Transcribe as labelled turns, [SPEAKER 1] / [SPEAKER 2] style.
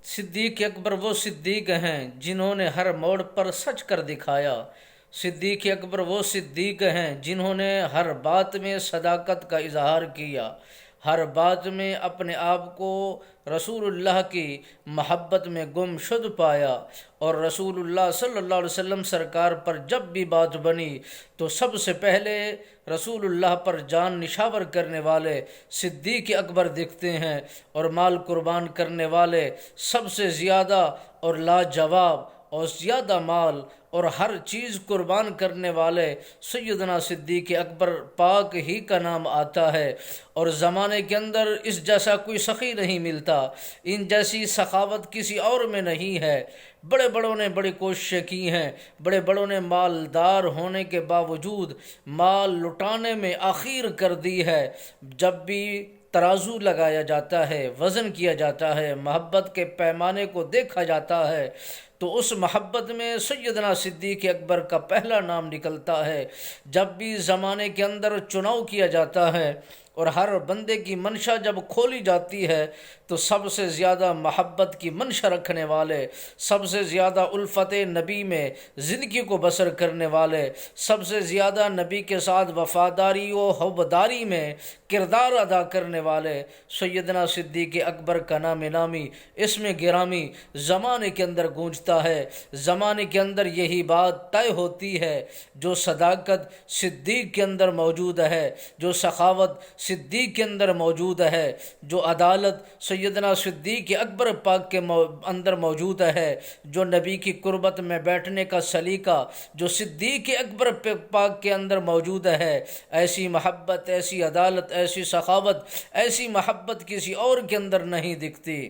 [SPEAKER 1] صدیق اکبر وہ صدیق ہیں جنہوں نے ہر موڑ پر سچ کر دکھایا۔ صدیق اکبر وہ صدیق ہیں جنہوں نے ہر بات میں صداقت کا اظہار کیا، ہر بات میں اپنے آپ کو رسول اللہ کی محبت میں گم شد پایا، اور رسول اللہ صلی اللہ علیہ وسلم سرکار پر جب بھی بات بنی تو سب سے پہلے رسول اللہ پر جان نشاور کرنے والے صدیق اکبر دکھتے ہیں، اور مال قربان کرنے والے سب سے زیادہ اور لاجواب اور زیادہ مال اور ہر چیز قربان کرنے والے سیدنا صدیق اکبر پاک ہی کا نام آتا ہے۔ اور زمانے کے اندر اس جیسا کوئی سخی نہیں ملتا، ان جیسی سخاوت کسی اور میں نہیں ہے۔ بڑے بڑوں نے بڑی کوششیں کی ہیں، بڑے بڑوں نے مالدار ہونے کے باوجود مال لٹانے میں آخیر کر دی ہے۔ جب بھی ترازو لگایا جاتا ہے، وزن کیا جاتا ہے، محبت کے پیمانے کو دیکھا جاتا ہے، تو اس محبت میں سیدنا صدیق اکبر کا پہلا نام نکلتا ہے۔ جب بھی زمانے کے اندر چناؤ کیا جاتا ہے اور ہر بندے کی منشا جب کھولی جاتی ہے تو سب سے زیادہ محبت کی منشا رکھنے والے، سب سے زیادہ الفت نبی میں زندگی کو بسر کرنے والے، سب سے زیادہ نبی کے ساتھ وفاداری و حبداری میں کردار ادا کرنے والے سیدنا صدیق اکبر کا نام نامی اسم گرامی زمانے کے اندر گونجتا ہے۔ زمانے کے اندر یہی بات طے ہوتی ہے، جو صداقت صدیق کے اندر موجود ہے، جو سخاوت صدیق کے اندر موجود ہے، جو عدالت سیدنا صدیق اکبر پاک کے اندر موجود ہے، جو نبی کی قربت میں بیٹھنے کا سلیقہ جو صدیق اکبر پاک کے اندر موجود ہے، ایسی محبت، ایسی عدالت، ایسی سخاوت، ایسی محبت کسی اور کے اندر نہیں دکھتی۔